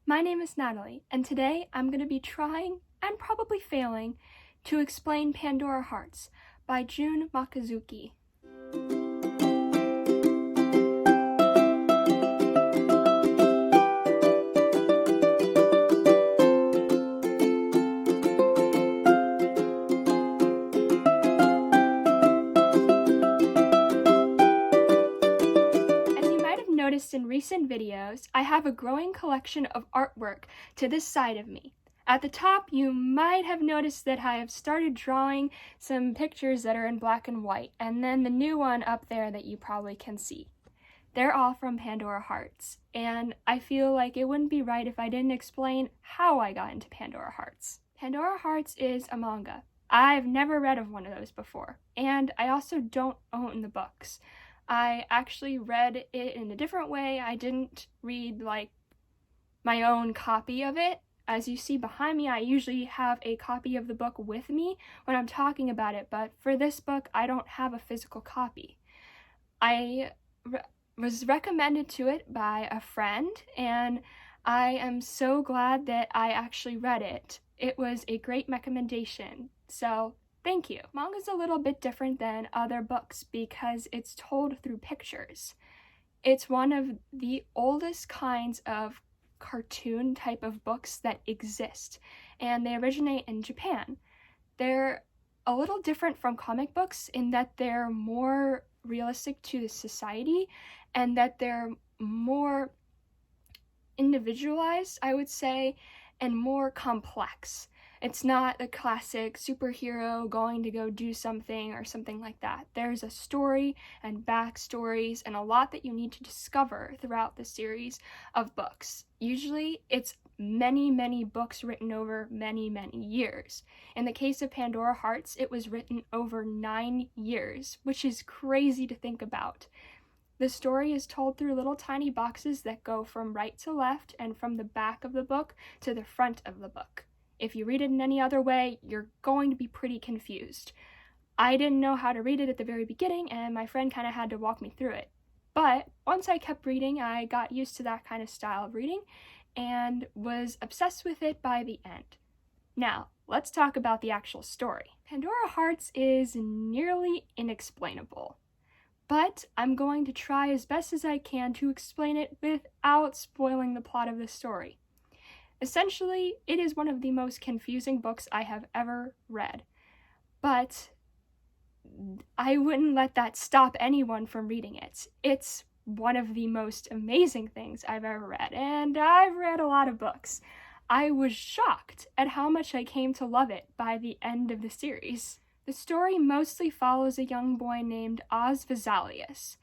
My name is Natalie, and today I'm going to be trying, and probably failing, to explain Pandora Hearts by Jun Mochizuki. Noticed in recent videos, I have a growing collection of artwork to this side of me. At the top, you might have noticed that I have started drawing some pictures that are in black and white, and then the new one up there that you probably can see. They're all from Pandora Hearts, and I feel like it wouldn't be right if I didn't explain how I got into Pandora Hearts. Pandora Hearts is a manga. I've never read of one of those before, and I also don't own the books. I actually read it in a different way. I didn't read my own copy of it. As you see behind me, I usually have a copy of the book with me when I'm talking about it, but for this book, I don't have a physical copy. I was recommended to it by a friend, and I am so glad that I actually read it. It was a great recommendation, so thank you. Manga's a little bit different than other books because it's told through pictures. It's one of the oldest kinds of cartoon type of books that exist, and they originate in Japan. They're a little different from comic books in that they're more realistic to the society and that they're more individualized, I would say, and more complex. It's not the classic superhero going to go do something or something like that. There's a story and backstories and a lot that you need to discover throughout the series of books. Usually it's many books written over many years. In the case of Pandora Hearts, it was written over 9 years, which is crazy to think about. The story is told through little tiny boxes that go from right to left and from the back of the book to the front of the book. If you read it in any other way, you're going to be pretty confused. I didn't know how to read it at the very beginning, and my friend kind of had to walk me through it. But once I kept reading, I got used to that kind of style of reading and was obsessed with it by the end. Now, let's talk about the actual story. Pandora Hearts is nearly inexplainable, but I'm going to try as best as I can to explain it without spoiling the plot of the story. Essentially, it is one of the most confusing books I have ever read, but I wouldn't let that stop anyone from reading it. It's one of the most amazing things I've ever read, and I've read a lot of books. I was shocked at how much I came to love it by the end of the series. The story mostly follows a young boy named Oz Vesalius.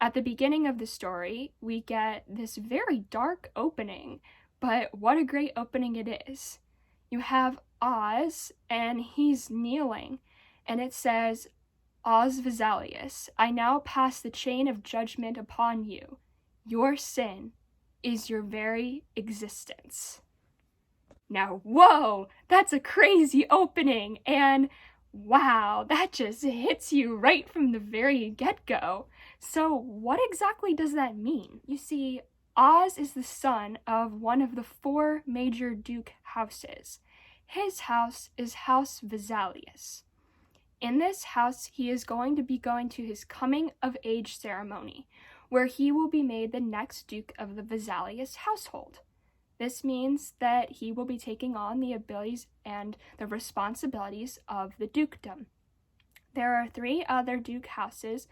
At the beginning of the story, we get this very dark opening, but what a great opening it is. You have Oz, and he's kneeling, and it says, "Oz Vesalius, I now pass the chain of judgment upon you. Your sin is your very existence." Now, whoa, that's a crazy opening, and wow, that just hits you right from the very get-go. So what exactly does that mean? You see, Oz is the son of one of the 4 major duke houses. His house is House Vesalius. In this house, he is going to be going to his coming-of-age ceremony, where he will be made the next duke of the Vesalius household. This means that he will be taking on the abilities and the responsibilities of the dukedom. There are 3 other duke houses,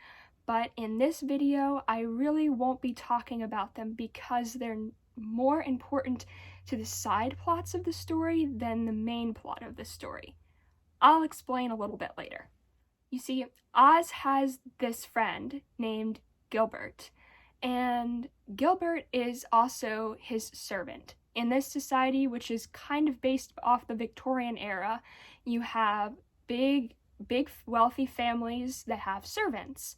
but in this video, I really won't be talking about them because they're more important to the side plots of the story than the main plot of the story. I'll explain a little bit later. You see, Oz has this friend named Gilbert, and Gilbert is also his servant. In this society, which is kind of based off the Victorian era, you have big wealthy families that have servants.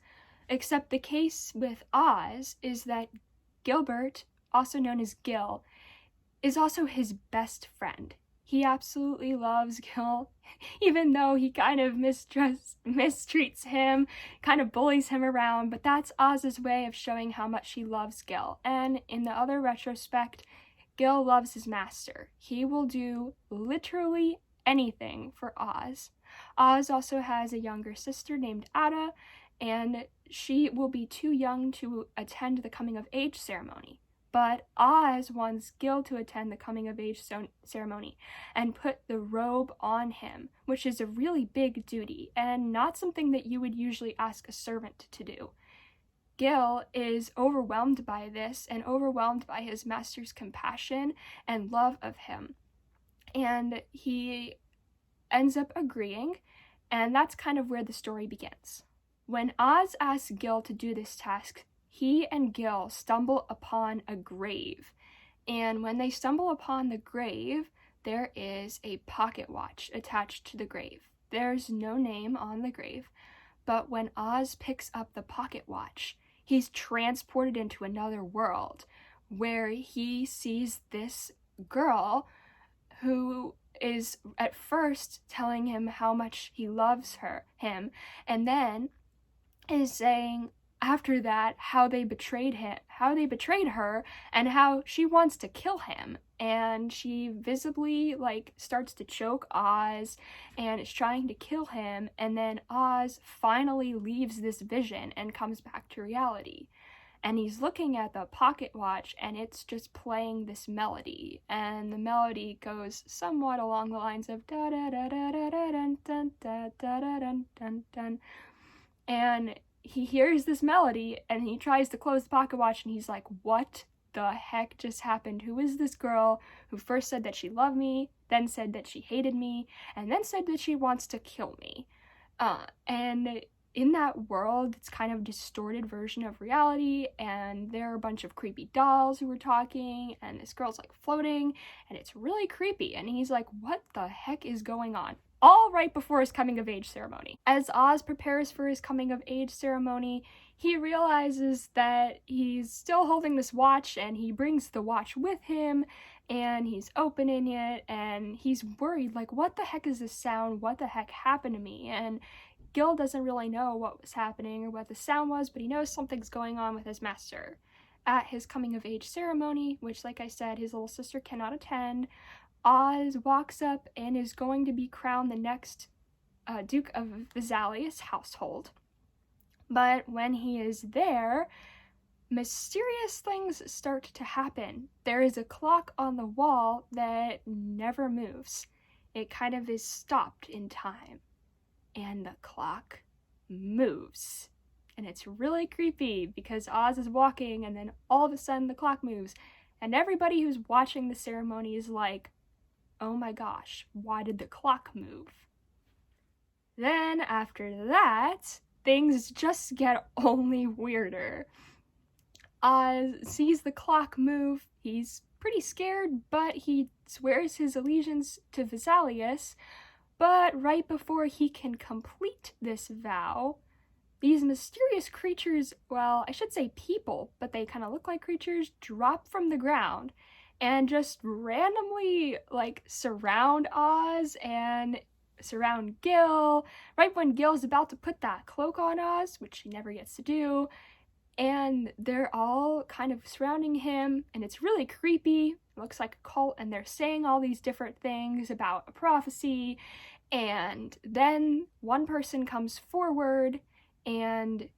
Except the case with Oz is that Gilbert, also known as Gil, is also his best friend. He absolutely loves Gil, even though he kind of mistreats him, kind of bullies him around, but that's Oz's way of showing how much he loves Gil. And in the other retrospect, Gil loves his master. He will do literally anything for Oz. Oz also has a younger sister named Ada, and she will be too young to attend the coming of age ceremony. But Oz wants Gil to attend the coming of age ceremony and put the robe on him, which is a really big duty and not something that you would usually ask a servant to do. Gil is overwhelmed by this and overwhelmed by his master's compassion and love of him. And he ends up agreeing, and that's kind of where the story begins. When Oz asks Gil to do this task, he and Gil stumble upon a grave. And when they stumble upon the grave, there is a pocket watch attached to the grave. There's no name on the grave, but when Oz picks up the pocket watch, he's transported into another world where he sees this girl who is at first telling him how much he loves him, and then is saying after that how they betrayed her, and how she wants to kill him. And she visibly starts to choke Oz and is trying to kill him, and then Oz finally leaves this vision and comes back to reality. And he's looking at the pocket watch, and it's just playing this melody, and the melody goes somewhat along the lines of da da da da da da dun dun da da da dun dun dun. And he hears this melody, and he tries to close the pocket watch, and he's like, what the heck just happened? Who is this girl who first said that she loved me, then said that she hated me, and then said that she wants to kill me? And in that world, it's kind of a distorted version of reality, and there are a bunch of creepy dolls who are talking, and this girl's floating, and it's really creepy. And he's like, what the heck is going on? All right before his coming of age ceremony. As Oz prepares for his coming of age ceremony, he realizes that he's still holding this watch, and he brings the watch with him, and he's opening it, and he's worried, what the heck is this sound? What the heck happened to me? And Gil doesn't really know what was happening or what the sound was, but he knows something's going on with his master. At his coming of age ceremony, which, like I said, his little sister cannot attend, Oz walks up and is going to be crowned the next Duke of Vesalius household. But when he is there, mysterious things start to happen. There is a clock on the wall that never moves. It kind of is stopped in time. And the clock moves. And it's really creepy because Oz is walking, and then all of a sudden the clock moves. And everybody who's watching the ceremony is like, oh my gosh, why did the clock move? Then after that, things just get only weirder. Oz sees the clock move. He's pretty scared, but he swears his allegiance to Vesalius. But right before he can complete this vow, these mysterious creatures, well, I should say people, but they kind of look like creatures, drop from the ground and just randomly surround Oz and surround Gil right when Gil's about to put that cloak on Oz, which he never gets to do. And they're all kind of surrounding him, and it's really creepy. It looks like a cult, and they're saying all these different things about a prophecy. And then one person comes forward, and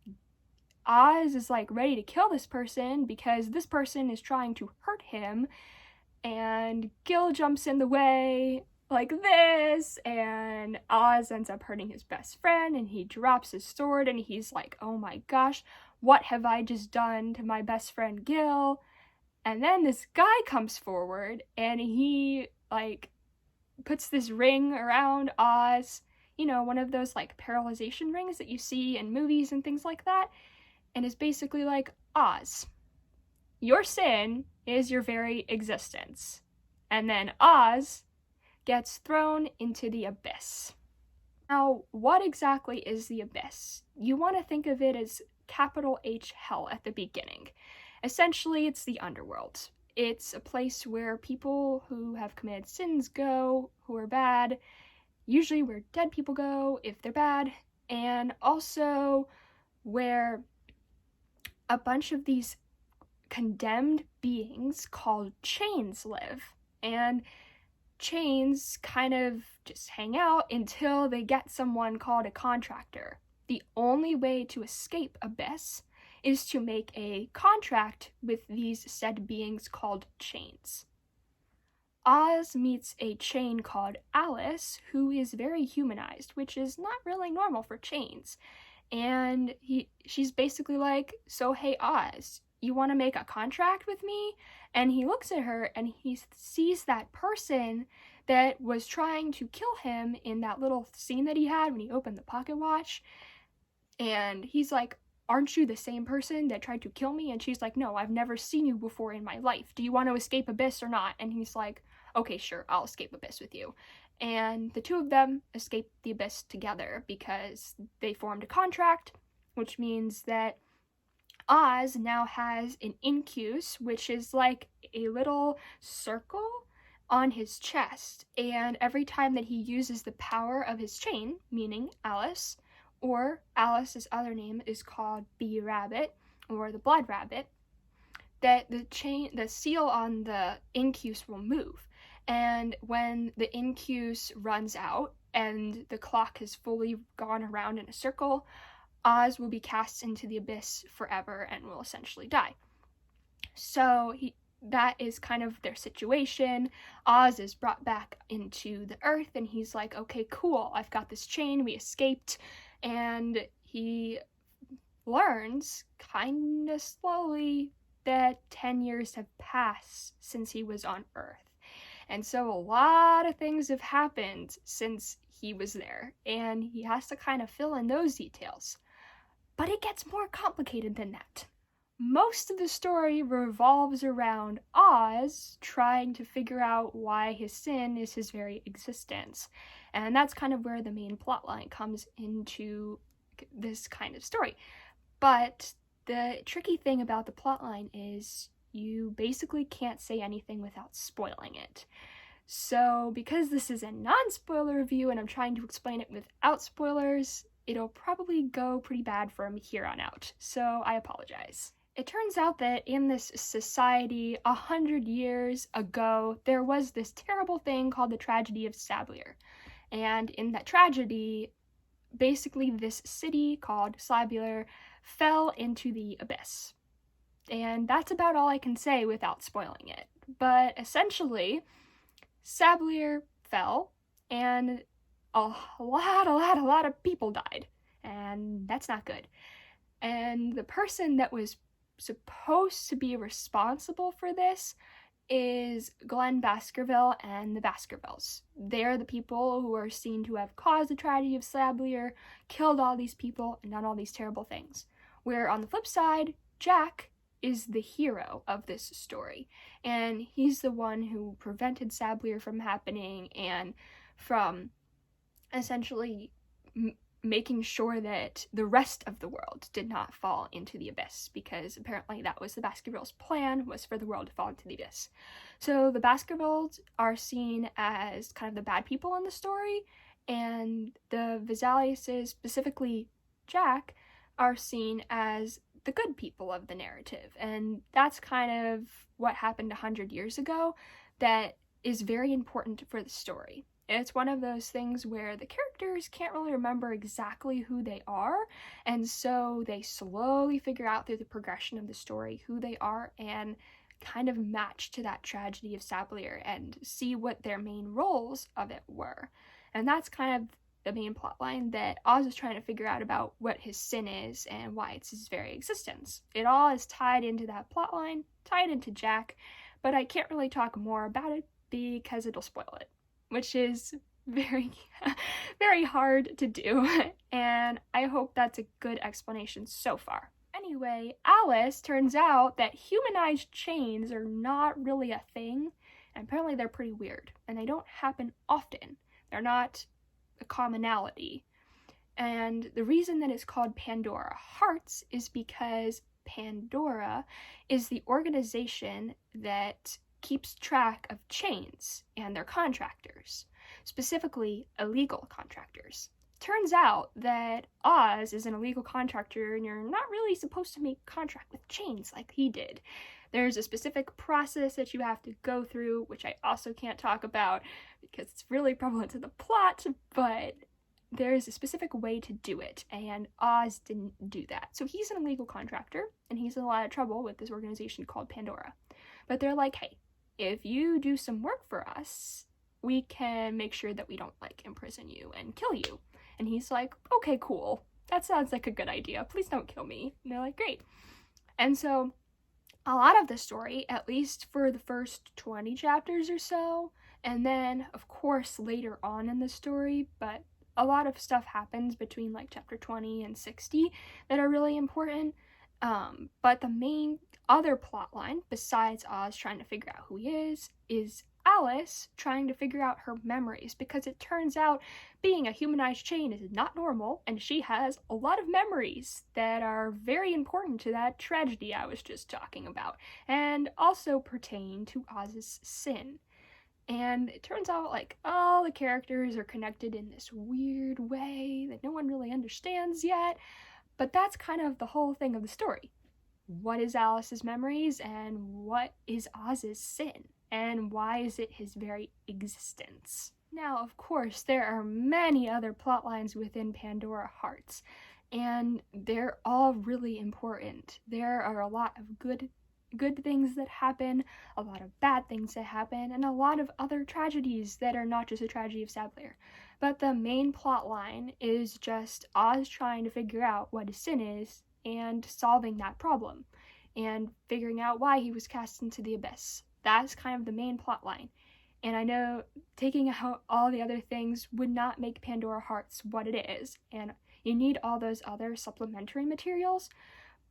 Oz is ready to kill this person because this person is trying to hurt him. And Gil jumps in the way like this, and Oz ends up hurting his best friend, and he drops his sword, and he's like, oh my gosh, what have I just done to my best friend Gil? And then this guy comes forward, and he puts this ring around Oz, one of those paralyzation rings that you see in movies and things like that, and is basically like, Oz, your sin is your very existence. And then Oz gets thrown into the abyss. Now, what exactly is the abyss? You want to think of it as capital H hell at the beginning. Essentially, it's the underworld. It's a place where people who have committed sins go, who are bad, usually where dead people go if they're bad, and also where a bunch of these condemned beings called chains live. And chains kind of just hang out until they get someone called a contractor. The only way to escape Abyss is to make a contract with these said beings called chains. Oz meets a chain called Alice, who is very humanized, which is not really normal for chains. And she's basically like, so hey Oz, you want to make a contract with me? And he looks at her and he sees that person that was trying to kill him in that little scene that he had when he opened the pocket watch. And he's like, aren't you the same person that tried to kill me? And she's like, no, I've never seen you before in my life. Do you want to escape Abyss or not? And he's like, okay, sure, I'll escape Abyss with you. And the two of them escape the Abyss together because they formed a contract, which means that Oz now has an incus, which is like a little circle on his chest. And every time that he uses the power of his chain, meaning Alice, or Alice's other name is called the Rabbit, or the Blood Rabbit, that the seal on the incus will move. And when the incus runs out and the clock has fully gone around in a circle, Oz will be cast into the Abyss forever and will essentially die. So that is kind of their situation. Oz is brought back into the earth and he's like, okay, cool, I've got this chain, we escaped. And he learns kind of slowly that 10 years have passed since he was on Earth. And so a lot of things have happened since he was there, and he has to kind of fill in those details. But it gets more complicated than that. Most of the story revolves around Oz trying to figure out why his sin is his very existence. And that's kind of where the main plotline comes into this kind of story. But the tricky thing about the plotline is you basically can't say anything without spoiling it. So because this is a non-spoiler review and I'm trying to explain it without spoilers, it'll probably go pretty bad from here on out. So I apologize. It turns out that in this society 100 years ago, there was this terrible thing called the tragedy of Sablier. And in that tragedy, basically this city called Sablier fell into the Abyss. And that's about all I can say without spoiling it. But essentially, Sablier fell, and a lot of people died. And that's not good. And the person that was supposed to be responsible for this is Glenn Baskerville and the Baskervilles. They're the people who are seen to have caused the tragedy of Sablier, killed all these people, and done all these terrible things. Where on the flip side, Jack is the hero of this story, and he's the one who prevented Sablier from happening and from essentially making sure that the rest of the world did not fall into the Abyss, because apparently that was the Baskervilles' plan, was for the world to fall into the Abyss. So the Baskervilles are seen as kind of the bad people in the story, and the Vesaliuses, specifically Jack, are seen as the good people of the narrative. And that's kind of what happened 100 years ago that is very important for the story. It's one of those things where the characters can't really remember exactly who they are, and so they slowly figure out through the progression of the story who they are and kind of match to that tragedy of Sablier and see what their main roles of it were. And that's kind of the main plotline, that Oz is trying to figure out about what his sin is and why it's his very existence. It all is tied into that plotline, tied into Jack, but I can't really talk more about it because it'll spoil it, which is very, very hard to do, and I hope that's a good explanation so far. Anyway, Alice turns out that humanized chains are not really a thing, and apparently they're pretty weird, and they don't happen often. They're not a commonality. And the reason that it's called Pandora Hearts is because Pandora is the organization that keeps track of chains and their contractors, specifically illegal contractors. Turns out that Oz is an illegal contractor and you're not really supposed to make contract with chains like he did. There's a specific process that you have to go through, which I also can't talk about because it's really prevalent to the plot, but there's a specific way to do it, and Oz didn't do that. So he's an illegal contractor, and he's in a lot of trouble with this organization called Pandora. But they're like, hey, if you do some work for us, we can make sure that we don't, like, imprison you and kill you. And he's like, okay, cool. That sounds like a good idea. Please don't kill me. And they're like, great. And so a lot of the story, at least for the first 20 chapters or so, and then, of course, later on in the story, but a lot of stuff happens between, like, chapter 20 and 60 that are really important. But the main other plot line, besides Oz trying to figure out who he is Alice trying to figure out her memories, because it turns out being a humanized chain is not normal, and she has a lot of memories that are very important to that tragedy I was just talking about, and also pertain to Oz's sin. And it turns out, like, all the characters are connected in this weird way that no one really understands yet, but that's kind of the whole thing of the story. What is Alice's memories, and what is Oz's sin? And why is it his very existence? Now, of course, there are many other plot lines within Pandora Hearts, and they're all really important. There are a lot of good things that happen, a lot of bad things that happen, and a lot of other tragedies that are not just a tragedy of Sadler. But the main plot line is just Oz trying to figure out what his sin is and solving that problem, and figuring out why he was cast into the abyss. That's kind of the main plot line. And I know taking out all the other things would not make Pandora Hearts what it is, and you need all those other supplementary materials,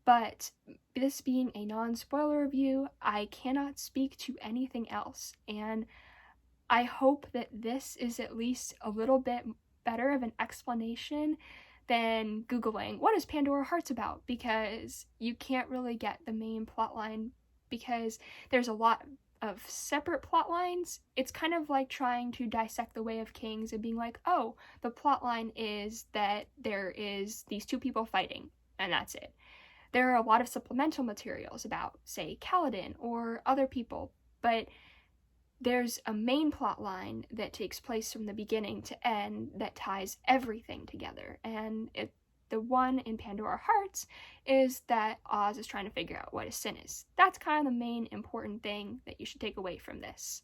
but this being a non-spoiler review, I cannot speak to anything else, and I hope that this is at least a little bit better of an explanation than Googling, what is Pandora Hearts about? Because you can't really get the main plot line because there's a lot of separate plot lines. It's kind of like trying to dissect the Way of Kings and being like, oh, the plot line is that there is these two people fighting, and that's it. There are a lot of supplemental materials about, say, Kaladin or other people, but there's a main plot line that takes place from the beginning to end that ties everything together, and the one in Pandora Hearts is that Oz is trying to figure out what his sin is. That's kind of the main important thing that you should take away from this.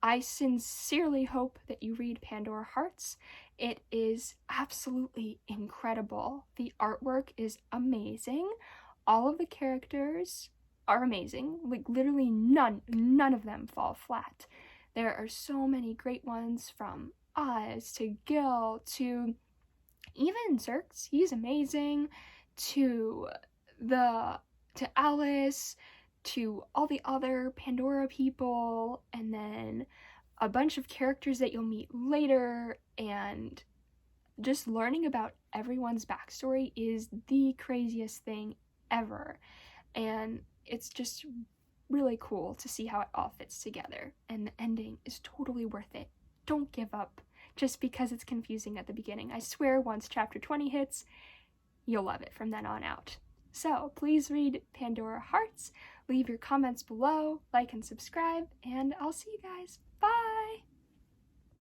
I sincerely hope that you read Pandora Hearts. It is absolutely incredible. The artwork is amazing. All of the characters are amazing. Like, literally none of them fall flat. There are so many great ones, from Oz to Gil to even Zerx, he's amazing, to Alice, to all the other Pandora people, and then a bunch of characters that you'll meet later, and just learning about everyone's backstory is the craziest thing ever. And it's just really cool to see how it all fits together, and the ending is totally worth it. Don't give up just because it's confusing at the beginning. I swear once chapter 20 hits, you'll love it from then on out. So please read Pandora Hearts, leave your comments below, like and subscribe, and I'll see you guys. Bye!